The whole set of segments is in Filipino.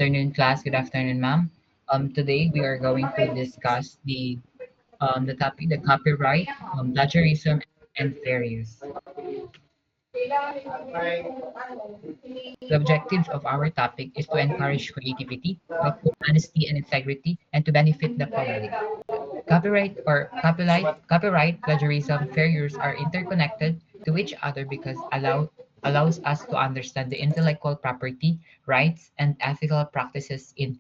afternoon, class. Good afternoon, ma'am. Today we are going to discuss the topic, the copyright, plagiarism, and fair use. The objectives of our topic is to encourage creativity, promote honesty and integrity, and to benefit the public. Copyright, plagiarism, fair use are interconnected to each other because allows us to understand the intellectual property, rights, and ethical practices in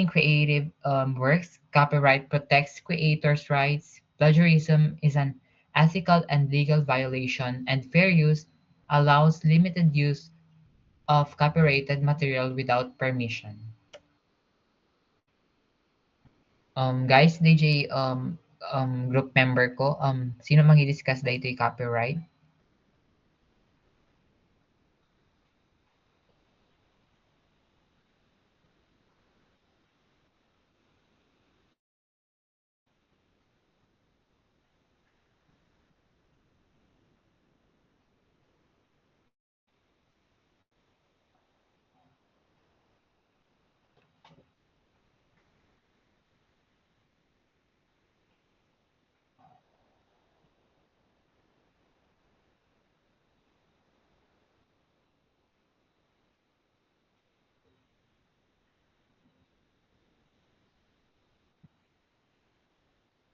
creative works. Copyright protects creators' rights. Plagiarism is an ethical and legal violation, and fair use allows limited use of copyrighted material without permission. Guys, DJ, group member ko, sino mangi-discuss dito yung copyright?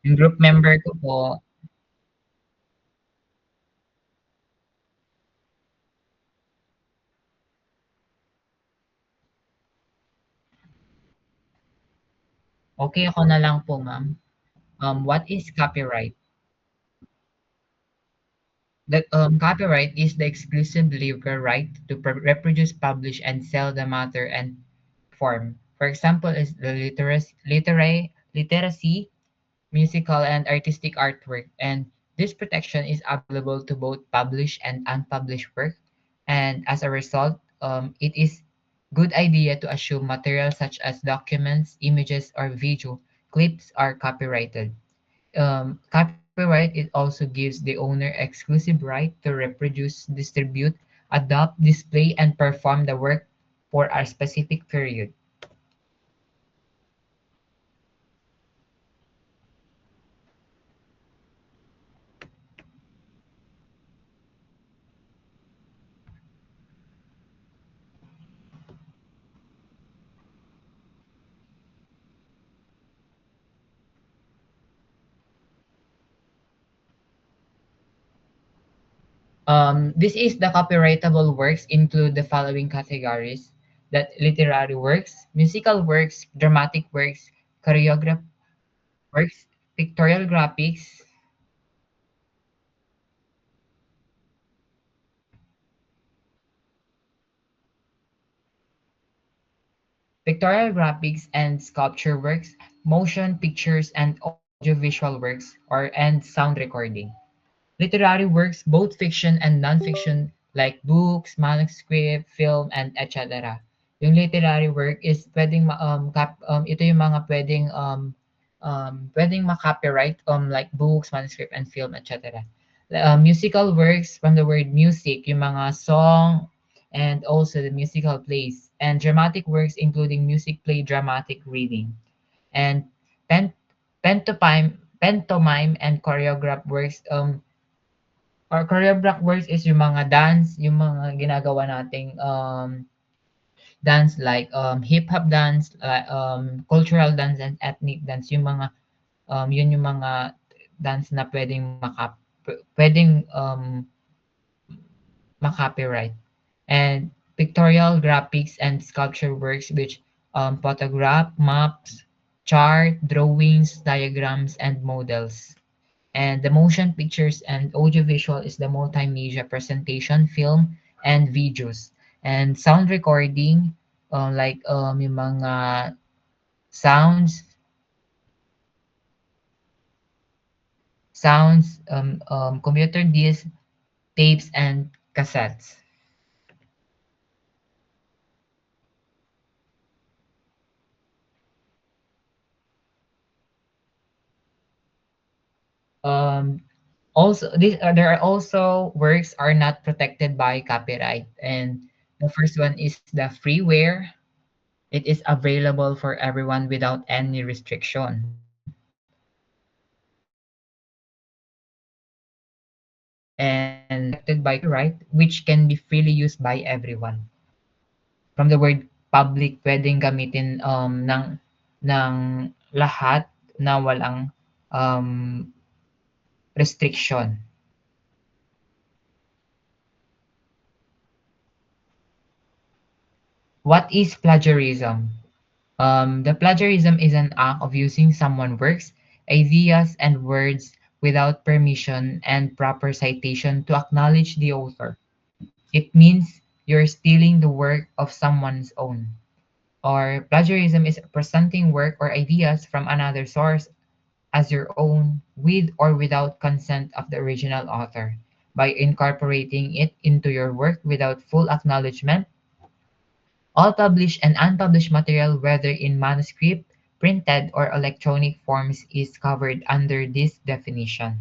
Yung group member ko po, okay ako na lang po, ma'am. What is copyright? Copyright is the exclusive legal right to reproduce, publish, and sell the matter and form. For example, is the literacy, musical, and artistic artwork. And this protection is available to both published and unpublished work. And as a result, it is good idea to assume materials such as documents, images, or video clips are copyrighted. Copyright it also gives the owner exclusive right to reproduce, distribute, adopt, display, and perform the work for a specific period. This is the copyrightable works include the following categories: that literary works, musical works, dramatic works, choreographed works, pictorial graphics, and sculpture works, motion pictures and audiovisual works and sound recording. Literary works, both fiction and non-fiction, like books, manuscript, film, and etc. Yung literary work is ito yung mga pwedeng ma-copyright, like books, manuscript, and film, etc. Musical works from the word music, yung mga song, and also the musical plays. And dramatic works, including music play, dramatic reading. And pen, pantomime and choreographed works, choreographed works is yung mga dance, yung mga ginagawa nating dance like hip hop dance, cultural dance and ethnic dance, yung mga yun yung mga dance na pwedeng ma-copyright. And pictorial graphics and sculpture works which photograph, maps, chart, drawings, diagrams, and models. And the motion pictures and audiovisual is the multimedia presentation, film, and videos. And sound recording, like yung mga sounds, computer discs, tapes, and cassettes. Um, there are also works are not protected by copyright, and the first one is the freeware. It is available for everyone without any restriction. And protected by copyright, which can be freely used by everyone. From the word public, pwedeng gamitin ng lahat na walang um, restriction. What is plagiarism? The plagiarism is an act of using someone's works, ideas, and words without permission and proper citation to acknowledge the author. It means you're stealing the work of someone's own. Or plagiarism is presenting work or ideas from another source as your own, with or without consent of the original author. By incorporating it into your work without full acknowledgement, all published and unpublished material, whether in manuscript, printed, or electronic forms, is covered under this definition.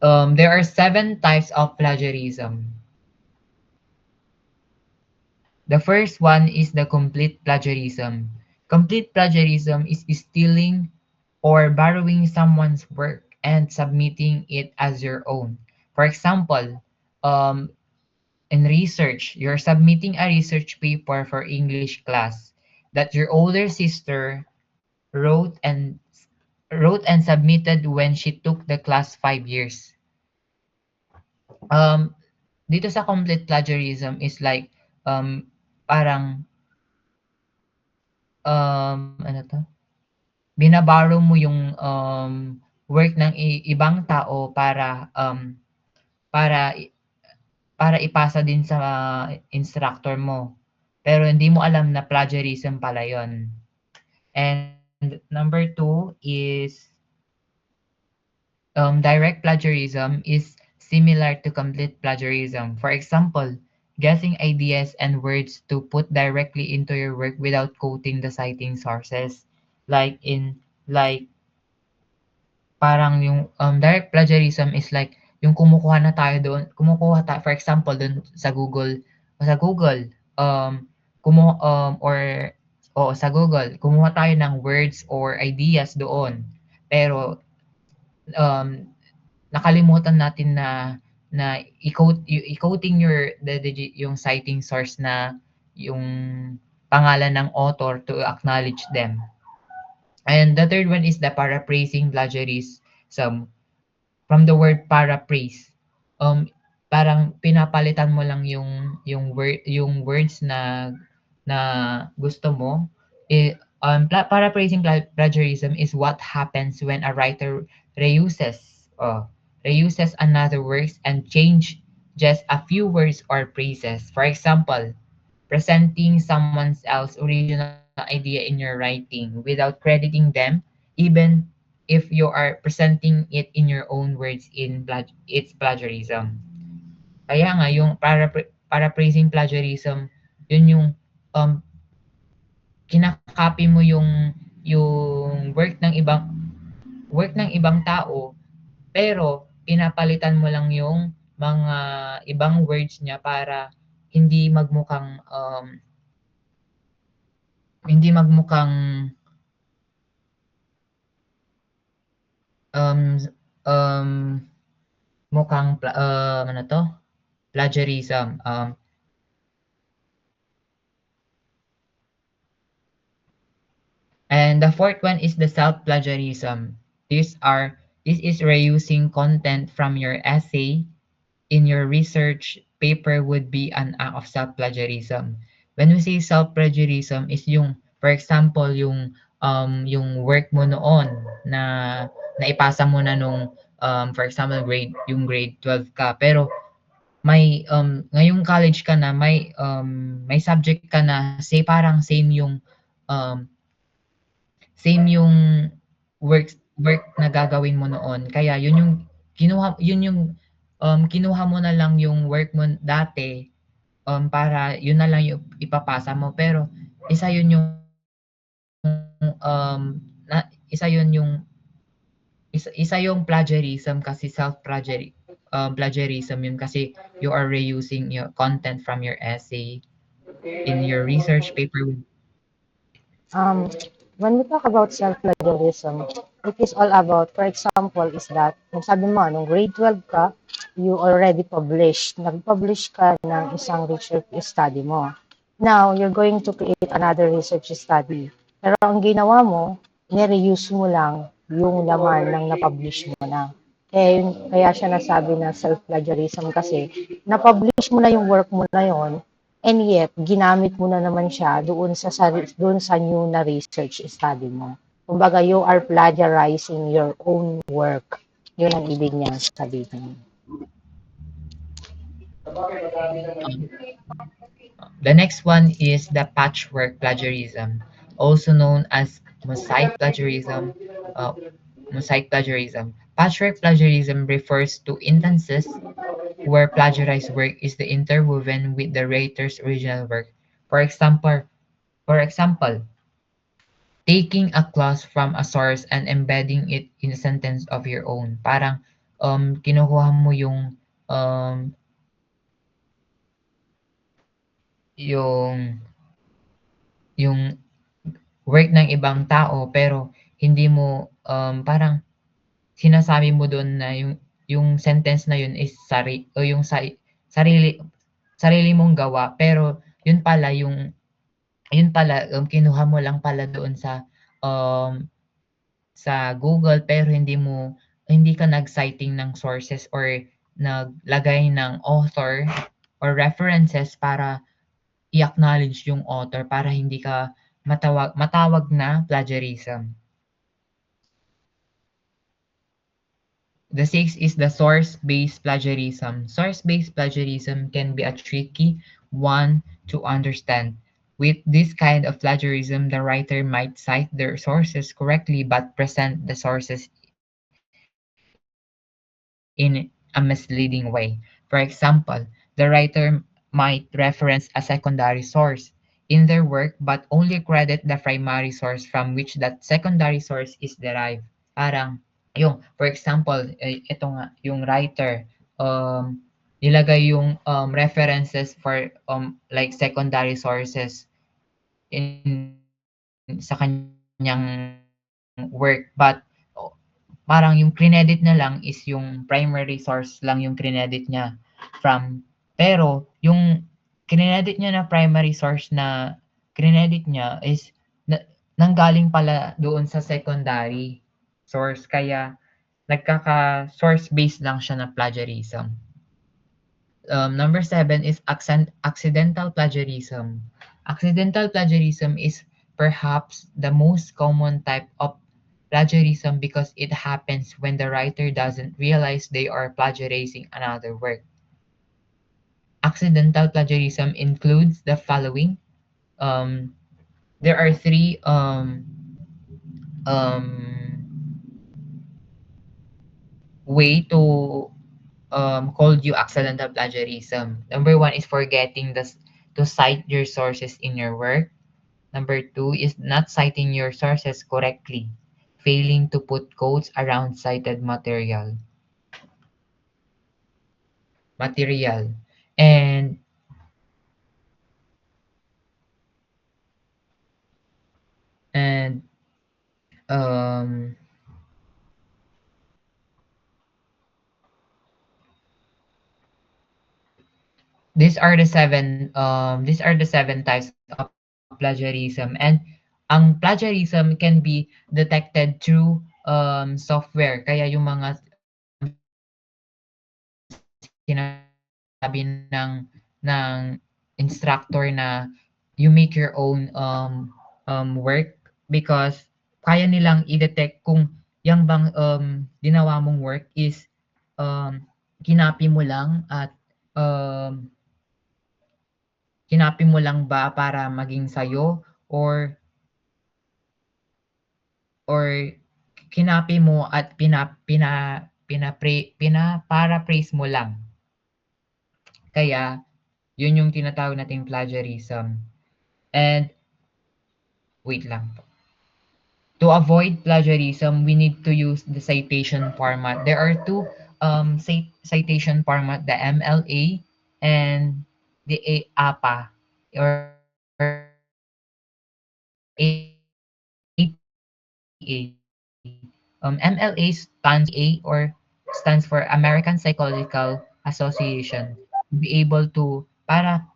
There are seven types of plagiarism. The first one is the complete plagiarism. Complete plagiarism is stealing or borrowing someone's work and submitting it as your own. For example, um, in research, you're submitting a research paper for English class that your older sister wrote and wrote and submitted when she took the class 5 years. Um, dito sa complete plagiarism is like parang ano to? Binaborrow mo yung work ng ibang tao para para ipasa din sa instructor mo. Pero hindi mo alam na plagiarism pala yun. And number two is direct plagiarism is similar to complete plagiarism. For example, guessing ideas and words to put directly into your work without quoting the citing sources. Like in like parang yung direct plagiarism is like yung kumukuha na tayo doon, kumukuha tayo, for example, doon sa Google, or sa Google, kumuha tayo ng words or ideas doon. Pero um, nakalimutan natin na i-quoting yung citing source na yung pangalan ng author to acknowledge them. And the third one is the paraphrasing plagiarism. From the word paraphrase, um, parang pinapalitan mo lang yung words na gusto mo. Paraphrasing plagiarism is what happens when a writer reuses reuses another works and change just a few words or phrases. For example, presenting someone else's original idea in your writing without crediting them, even if you are presenting it in your own words, it's plagiarism. Kaya nga, yung paraphrasing plagiarism, yun yung um, kinakopy mo yung work ng ibang tao, pero pinapalitan mo lang yung mga ibang words niya para hindi magmukhang hindi magmukhang um, um, mukhang ano to? Plagiarism. And the fourth one is the self-plagiarism. This is reusing content from your essay in your research paper would be an act of self-plagiarism. When we say self-plagiarism is for example, yung work mo noon na naipasa mo na nung, for example, grade 12 ka, pero ngayong college ka na, may subject ka na, parang um, same yung work na gagawin mo noon. Kaya kinuha mo na lang yung work mo dati, para yun na lang yung ipapasa mo. Pero isa yun yung isa yun yung plagiarism kasi self-plagiarism. plagiarism yun kasi you are reusing your content from your essay in your research paper. Um, when we talk about self-plagiarism, it is all about, for example, is that, kung sabi mo, nung grade 12 ka, you already published, nag-publish ka ng isang research study mo. Now, you're going to create another research study. Pero ang ginawa mo, nire-use mo lang yung laman ng na-publish mo na. Kaya siya nasabi na self-plagiarism kasi na-publish mo na yung work mo na yon. And yet, ginamit mo na naman siya doon sa new na research study mo. Kumbaga, you are plagiarizing your own work. Yun ang ibig niya sabihin. Um, the next one is the patchwork plagiarism, also known as mosaic plagiarism. Uh, Mosaic plagiarism. Patchwork plagiarism refers to instances where plagiarized work is the interwoven with the writer's original work. For example, for example, taking a clause from a source and embedding it in a sentence of your own. Parang kinukuha mo yung yung work ng ibang tao pero hindi mo parang sinasabi mo dun na yung sentence na yun is sarili sarili mong gawa pero yun pala kinuha mo lang pala doon um, sa Google pero hindi ka nag-citing ng sources or naglagay ng author or references para i-acknowledge yung author para hindi ka matawag na plagiarism. The sixth is the source-based plagiarism. Source-based plagiarism can be a tricky one to understand. With this kind of plagiarism, the writer might cite their sources correctly but present the sources in a misleading way. For example, the writer might reference a secondary source in their work but only credit the primary source from which that secondary source is derived. Parang for example, ito nga, yung writer, nilagay yung references for like secondary sources sa kanyang work, but parang yung crinedit na lang is yung primary source lang yung crinedit niya pero yung crinedit niya na primary source na crinedit niya is nanggaling pala doon sa secondary source kaya nagkaka-source based lang siya na plagiarism. Number seven is accidental plagiarism. Accidental plagiarism is perhaps the most common type of plagiarism because it happens when the writer doesn't realize they are plagiarizing another work. Accidental plagiarism includes the following. Um, there are three um, way to call you accidental plagiarism. Number one is forgetting to cite your sources in your work. Number two is not citing your sources correctly, failing to put quotes around cited material. And and um these are the seven types of plagiarism, and ang plagiarism can be detected through software. Kaya yung mga sinasabi ng instructor na you make your own work because kaya nilang i-detect kung yang bang ginawa mong work is kinapi mo lang at kinapi mo lang ba para maging sayo or kinapi mo at pina-paraphrase mo lang. Kaya yun yung tinatawag nating plagiarism. And wait lang po. To avoid plagiarism, we need to use the citation format. There are two citation format, the MLA, and the APA or APA. MLA stands for APA or stands for American Psychological Association. Be able to para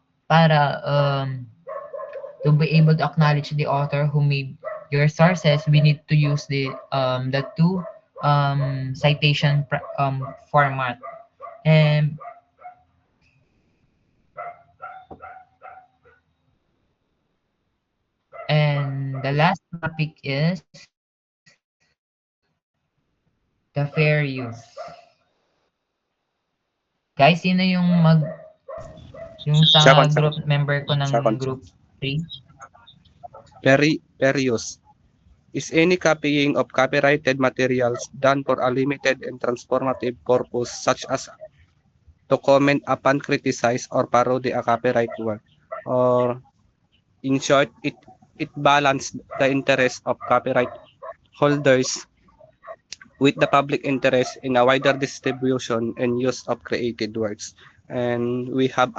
to be able to acknowledge the author who made your sources, we need to use the two format. And and the last topic is the fair use. Guys, sino yung sa Second, group second, member ko ng second. group 3? Fair use is any copying of copyrighted materials done for a limited and transformative purpose, such as to comment upon, criticize, or parody a copyright work. Or, in short, it balances the interest of copyright holders with the public interest in a wider distribution and use of created works. And we have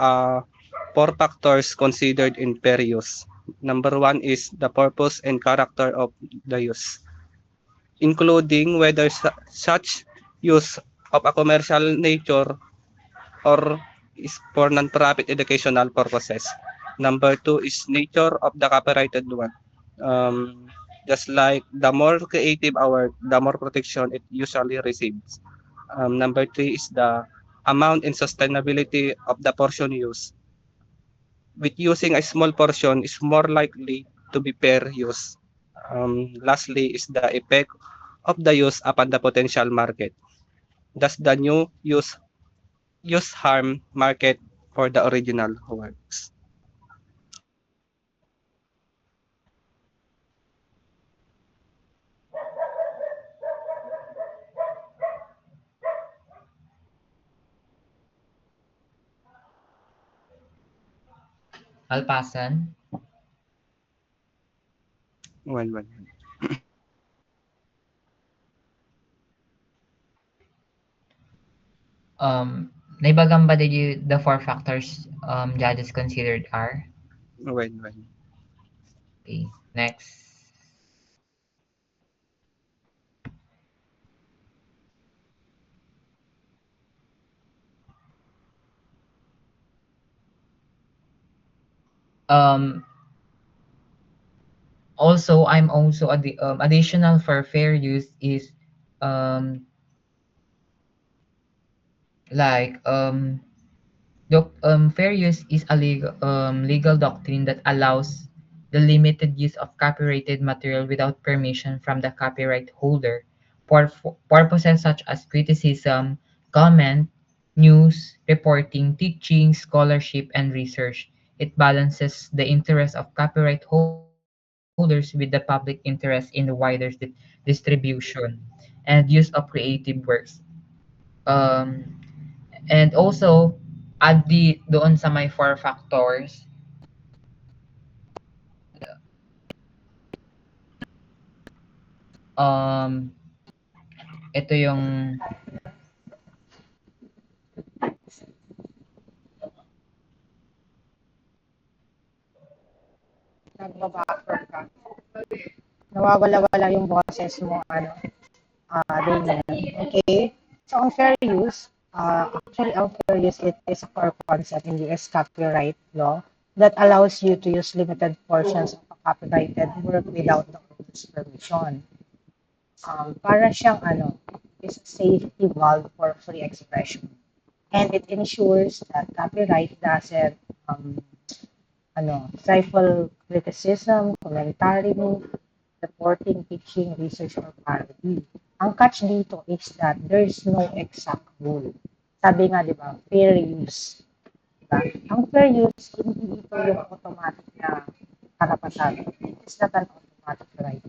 four factors considered in fair use. Number one is the purpose and character of the use, including whether such use of a commercial nature or is for non-profit educational purposes. Number two is nature of the copyrighted work. Um, just like the more creative our, the more protection it usually receives. Number three is the amount and sustainability of the portion used. With using a small portion is more likely to be fair use. Lastly is the effect of the use upon the potential market. Thus the new use harm market for the original works. Alpasan. Well. Naibagam ba the four factors judges considered are? Well. Okay, next. Um, Also, I'm also additional for fair use is um, like fair use is a legal doctrine that allows the limited use of copyrighted material without permission from the copyright holder for purposes such as criticism, comment, news, reporting, teaching, scholarship, and research. It balances the interests of copyright holders with the public interest in the wider distribution and use of creative works. Um, and also, add doon sa may four factors, um, ito yung, Nagbabackward ka. Nawawala-wala yung boses mo, Daniel. Okay? So, ang fair use, actually, ang fair use, it is a core concept in US copyright law that allows you to use limited portions of a copyrighted work without the owner's permission. Para siyang, is a safety valve for free expression. And it ensures that copyright doesn't, stifle criticism, commentary, reporting, teaching, research, or parody. Ang catch dito is that there's no exact rule. Sabi nga, di ba, fair use. Diba? Ang fair use, hindi ito yung automatic na karapatan. It's not an automatic right.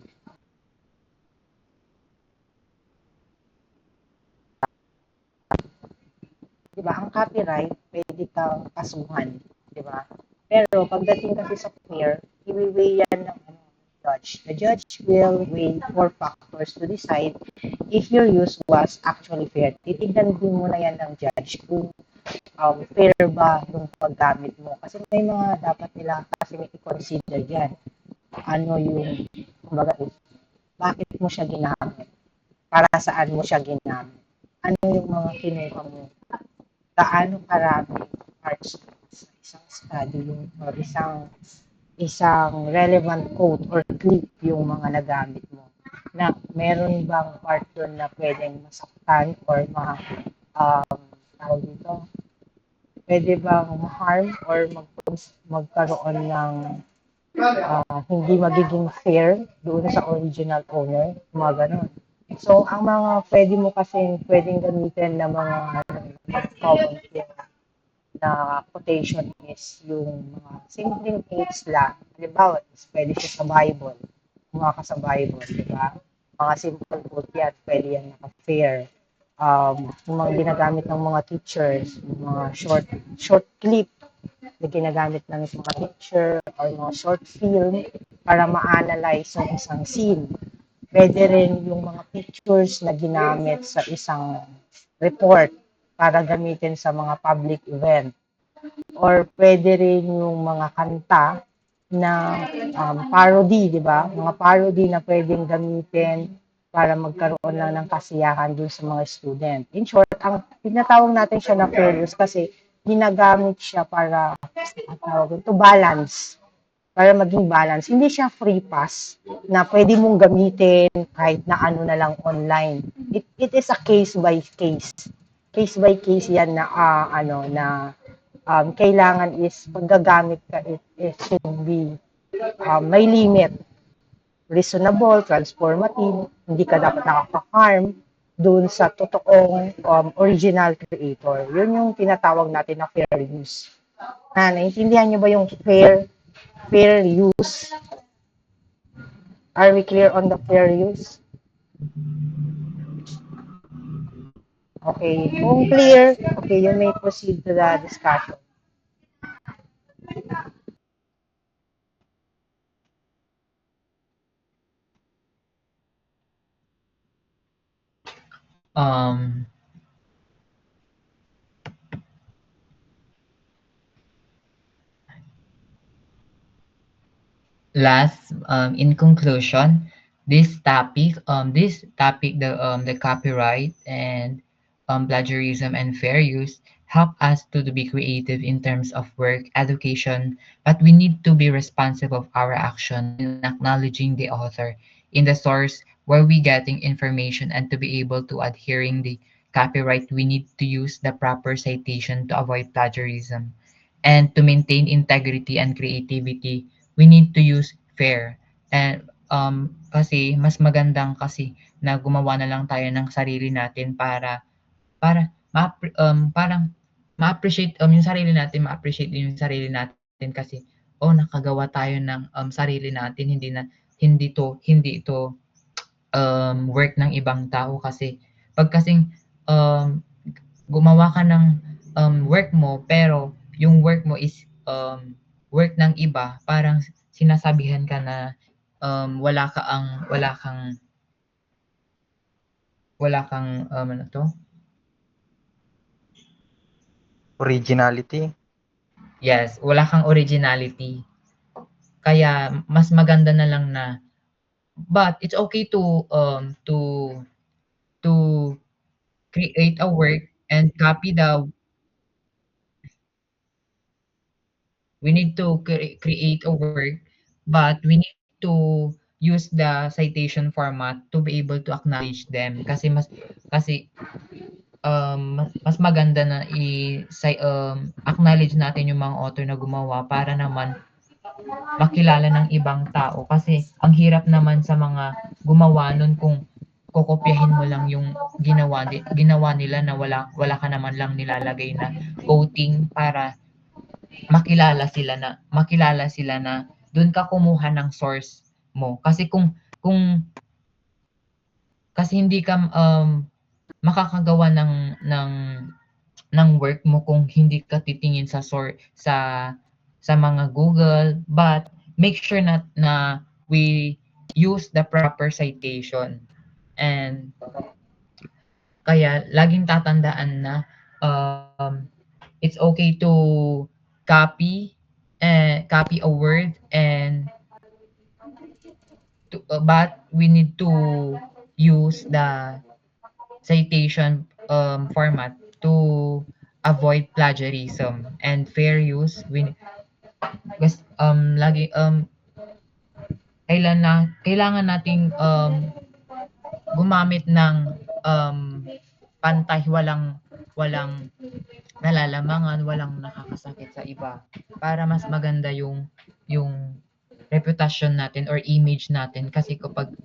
Di ba? Ang copyright, pwede kang kasuhan. Di ba? Pero pagdating kasi sa fair, iwiweigh yan ng judge. The judge will weigh four factors to decide if your use was actually fair. Titignan din muna yan ng judge kung fair ba yung paggamit mo. Kasi may mga dapat nila kasi i-consider yan. Ano yung, kumbaga, bakit mo siya ginamit? Para saan mo siya ginamit? Ano yung mga kinuha mo? Gaano karami parts sa isang study yung or isang relevant code or clip yung mga nagamit mo na meron bang part doon na pwedeng masaktan or tawag dito, pwede bang ma-harm or magkaroon ng hindi magiging fair doon sa original owner, mga ganun. So, ang mga pwede mo kasi pwedeng gamitin na mga common na quotation is yung mga simpleng quotes lang. Halimbawa, pwede siya sa Bible. Mga ka sa Bible, di ba? Mga simple quote yan, pwede yan naka-fair. Yung mga ginagamit ng mga teachers, yung mga short clip na ginagamit ng mga teacher or mga short film para ma-analyze yung isang scene. Pwede rin yung mga pictures na ginamit sa isang report para gamitin sa mga public event. Or pwede rin yung mga kanta na parody, di ba? Mga parody na pwedeng gamitin para magkaroon lang ng kasiyahan dun sa mga student. In short, ang tinatawag natin siya na fair use kasi ginagamit siya para to balance, para maging balance. Hindi siya free pass na pwede mong gamitin kahit na ano na lang online. It is a case by case. Case by case yan na kailangan is paggagamit ka, it should be may limit, reasonable, transformative, hindi ka dapat nakaka-harm dun sa totoong original creator. Yun yung tinatawag natin na fair use. Naintindihan niyo ba yung fair use? Are we clear on the fair use? Okay, kung clear, okay, you may proceed to the discussion. Um, Last, in conclusion, the copyright and plagiarism and fair use help us to be creative in terms of work, education, but we need to be responsible of our action in acknowledging the author in the source where we getting information and to be able to adhering the copyright, we need to use the proper citation to avoid plagiarism. And to maintain integrity and creativity, we need to use fair. And kasi mas magandang kasi na gumawa na lang tayo ng sarili natin parang ma-appreciate yung sarili natin, ma-appreciate din yung sarili natin kasi oh nakagawa tayo ng sarili natin, hindi ito work ng ibang tao kasi pag kasing gumawa ka ng work mo pero yung work mo is work ng iba, parang sinasabihan ka na wala kang ano to? Originality. Yes, wala kang originality. Kaya mas maganda na lang na but it's okay to create a work and copy the we need to create a work, but we need to use the citation format to be able to acknowledge them kasi mas maganda na acknowledge natin yung mga author na gumawa para naman makilala ng ibang tao kasi ang hirap naman sa mga gumawa nun kung kokopyahin mo lang yung ginawa nila na wala ka naman lang nilalagay na quoting para makilala sila na dun ka kumuha ng source mo. Kasi hindi ka makakagawa ng work mo kung hindi ka titingin sa mga Google, but make sure na we use the proper citation. And kaya laging tatandaan na it's okay to copy a word and but we need to use the citation format to avoid plagiarism and fair use. We lagi kailangan nating gumamit ng pantay, walang walang nalalamangan, walang nakakasakit sa iba para mas maganda yung reputasyon natin or image natin. Kasi kapag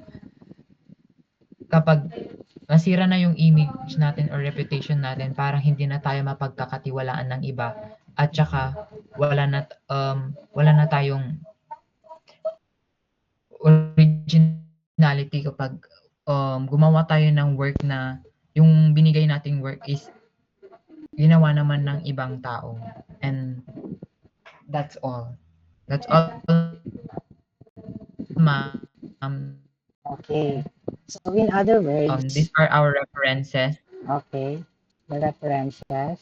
nasira na yung image natin or reputation natin, parang hindi na tayo mapagkakatiwalaan ng iba at saka wala na tayong originality kapag gumawa tayo ng work na yung binigay nating work is ginawa naman ng ibang tao. And that's all. That's all, ma'am. Okay. So in other These words, are our references. okay, the references.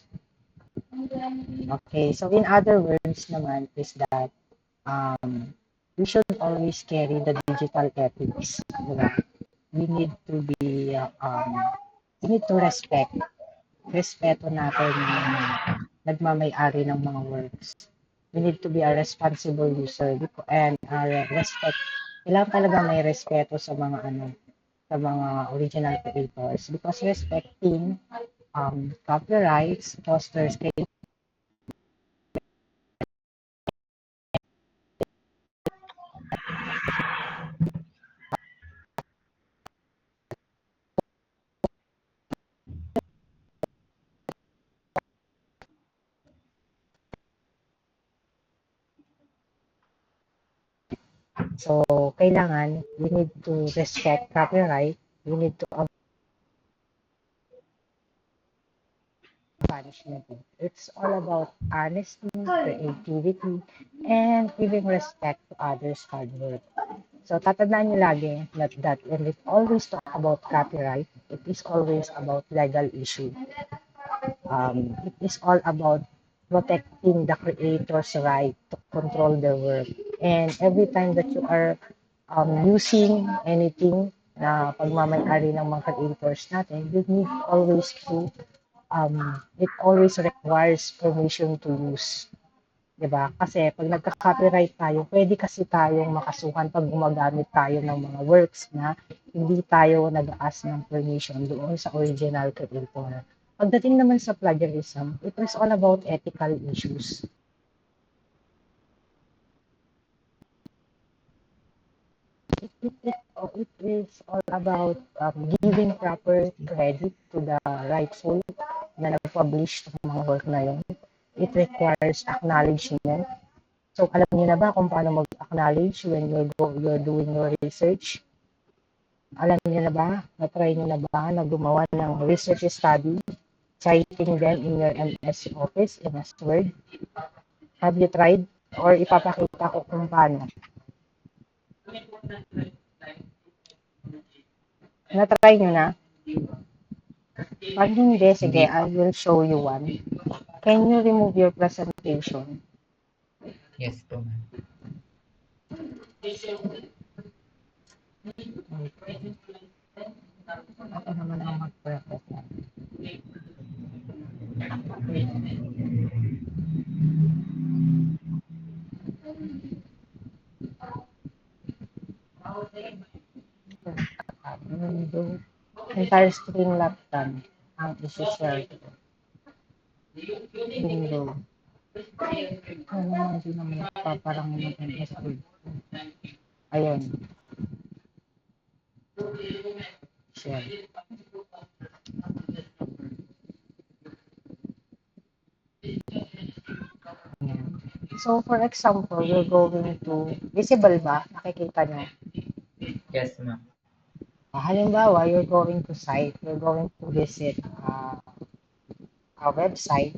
Okay, so in other words naman is that we should always carry the digital ethics. Diba? We need to be, we need to respeto natin yung mga nagmamay-ari ng mga works. We need to be a responsible user and respect. Kailangan talaga may respeto sa mga sa mga original creators because respecting copyrights fosters creativity. So, kailangan we need to respect copyright. We need to avoid punishment. It's all about honesty, creativity, and giving respect to others' hard work. So, tatandaan niyo lagi that when we always talk about copyright, it is always about legal issue. It is all about protecting the creator's right to control their work. And every time that you are using anything na pagmamay-ari ng mga creators natin, you need always to, it always requires permission to use. 'Di ba? Kasi pag nagka-copyright tayo, pwede kasi tayong makasuhan pag gumagamit tayo ng mga works na hindi tayo nag-ask ng permission doon sa original creator. Pagdating naman sa plagiarism, it is all about ethical issues. It is all about giving proper credit to the rightful na nag-publish ng mga work na yun. It requires acknowledgement. So, alam niyo na ba kung paano mag-acknowledge when you're doing your research? Alam niyo na ba? Na-try niyo na ba na gumawa ng research study, citing them in your MS Office, MS Word? Have you tried? Or ipapakita ko kung paano? Na-try niyo na? Pag hindi, sige, I will show you one. Can you remove your presentation? Yes po, ma'am. Ako naman ang mag-present. Window. Entire screen lock done. Ang isi-share ko. Window. Ano naman, hindi naman nagpaparang ng MS Word. Ayun. Share. Ayan. So, for example, you're going to, visible ba? Nakikita nyo? Yes, ma'am. Halimbawa, you're going to site, you're going to visit a website.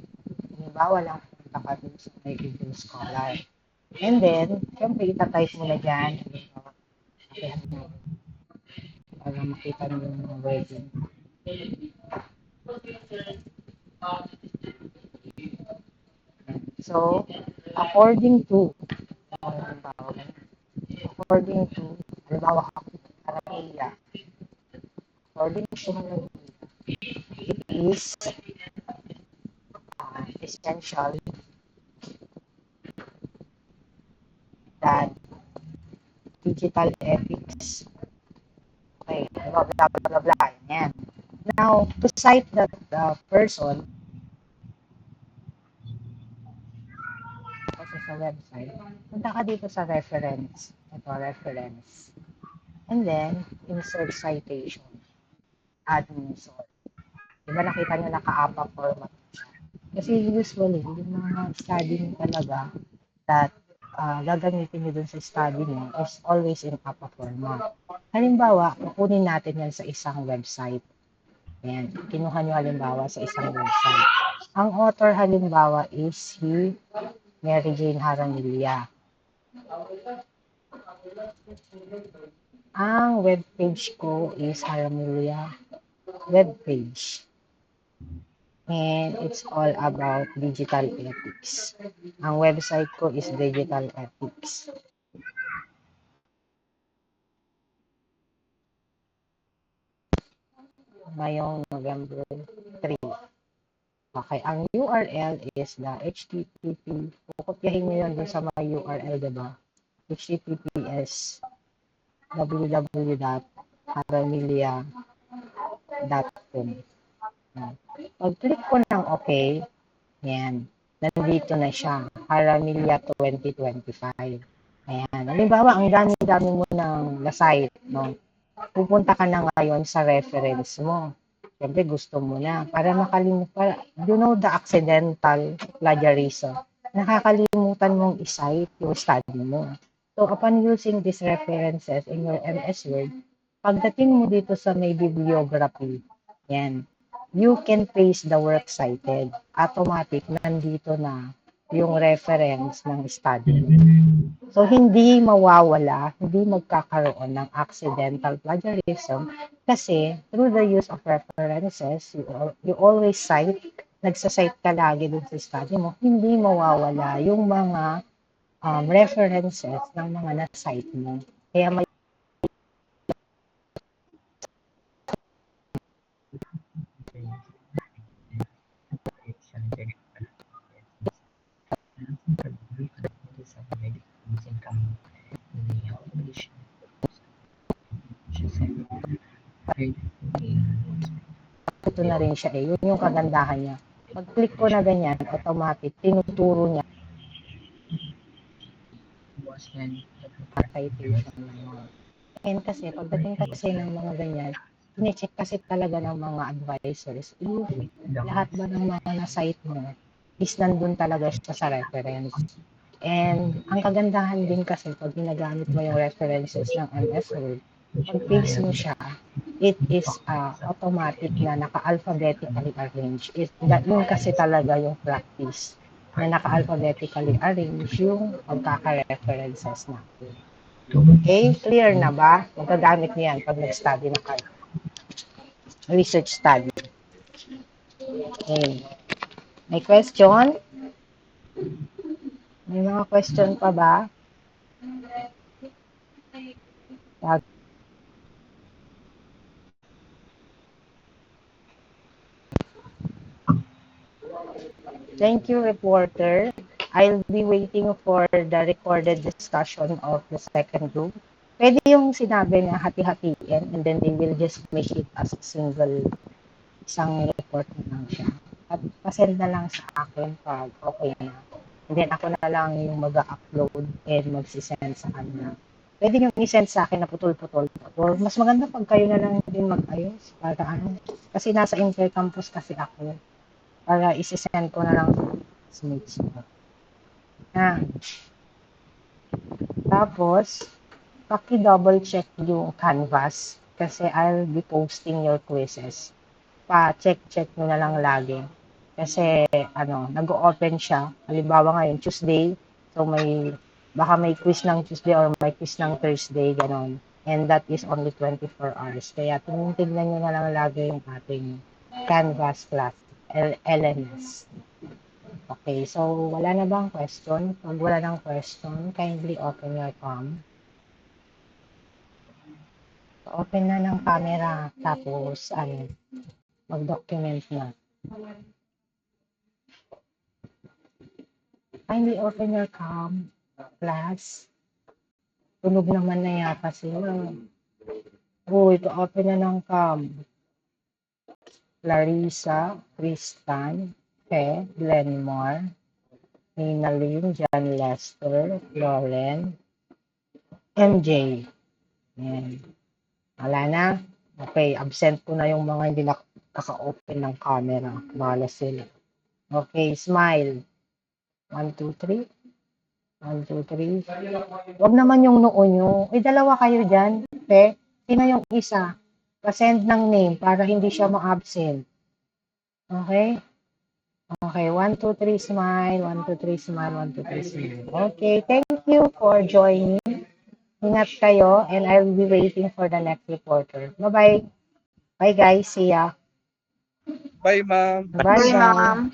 Halimbawa lang, punta ka dun sa may Google Scholar. And then, syempre, itatype mo na dyan, Kaya natin para makita niyo yung wording. So, according to, according to, halimbawa, Arameya, according to Arameya, it is essential that digital ethics, okay, blah, blah, blah, blah, blah, yan. Now, to cite that person, kasi sa website, punta ka dito sa reference. Ito, reference. And then, insert citation. Add new source. Diba nakita nyo naka-APA format siya? Kasi usually, yung mga study nyo talaga that gagamitin nyo dun sa study nyo is always in APA format. Halimbawa, kukunin natin yan sa isang website. Ayan, kinuha nyo halimbawa sa isang website. Ang author halimbawa is si Mary Jane Haranilla. Ang webpage ko is Haranilla webpage. And it's all about digital ethics. Ang website ko is Digital Ethics. Ngayong November 3. Okay, ang URL is the HTTP. Kukopyahin nyo yun dun sa mga URL, diba? HTTPS www.haramilia.com. Pag-click ko ng okay, yan, nandito na siya, Haramilia 2025. Ayan, halimbawa, ang dami-dami mo ng site, no? Pupunta ka na ngayon sa reference mo. Siyempre, gusto mo na. Para makalimutan, you know the accidental plagiarism. Nakakalimutan mong isite yung study mo. So, upon using these references in your MS Word, pagdating mo dito sa may bibliography, yan, you can paste the work cited. Automatic, nandito na yung reference ng study. So, hindi mawawala, hindi magkakaroon ng accidental plagiarism kasi through the use of references, you always cite, nagsasite ka lagi dun sa study mo, hindi mawawala yung mga references ng mga na-cite mo. Kaya may ito na rin siya eh. Yun yung kagandahan niya. Pag-click ko na ganyan, automatic, tinuturo niya citation na yun. And kasi, pagdating kasi ng mga ganyan, sinecheck kasi talaga ng mga advisors, if lahat ba ng mga na-cite mo is nandun talaga siya sa reference. And ang kagandahan din kasi pag ginagamit mo yung references ng MS Word, pag paste mo siya, it is automatic na naka-alphabetically arranged. Yun kasi talaga yung practice na naka-alphabetically arrange yung pagkaka-references natin. Okay, clear na ba? Magagamit niyan pag nag-study na kayo. Research study. Okay. May question? May mga question pa ba? Thank you, reporter. I'll be waiting for the recorded discussion of the second group. Pwede yung sinabi na hati-hatiin and then they will just make it as a single, isang report na lang siya. At pasend na lang sa akin pag okay na. And then ako na lang yung mag-upload and magsisend sa kanila. Pwede nyo i-send sa akin na putol-putol. Or mas maganda pag kayo na lang din mag-ayos para ano. Kasi nasa intercampus kasi ako. Para isi-send ko na lang sa mates ko. Tapos, paki-double check yung Canvas kasi I'll be posting your quizzes. Pa-check nyo na lang lagi. Kasi, nag-open siya. Halimbawa ngayon, Tuesday. So, baka may quiz ng Tuesday or may quiz ng Thursday, ganon. And that is only 24 hours. Kaya tingnan nyo na lang lagi yung ating Canvas class, LMS. Okay, so wala na bang question? Pag wala ng question, kindly open your cam. Open na ng camera, tapos mag-document na. Kindly open your cam, class. Tunog naman na yata sila. Uy, open na ng cam. Larissa, Tristan, Fe, Glenmore, Nina Lynn, John Lester, Lauren, MJ. Yan. Wala na. Okay, absent ko na yung mga hindi naka-open ng camera. Bahala sila. Okay, smile. 1, 2, 3. 1, 2, 3. Huwag naman yung noo nyo. Dalawa kayo dyan. Pe, sino yung isa? Pa-send ng name para hindi siya ma-absent. Okay? Okay, 1, 2, 3, smile. 1, 2, 3, smile. 1, 2, 3, smile. Okay, thank you for joining. Ingat kayo and I'll be waiting for the next reporter. Bye-bye. Bye guys. See ya. Bye, ma'am. Bye-bye. Bye, ma'am.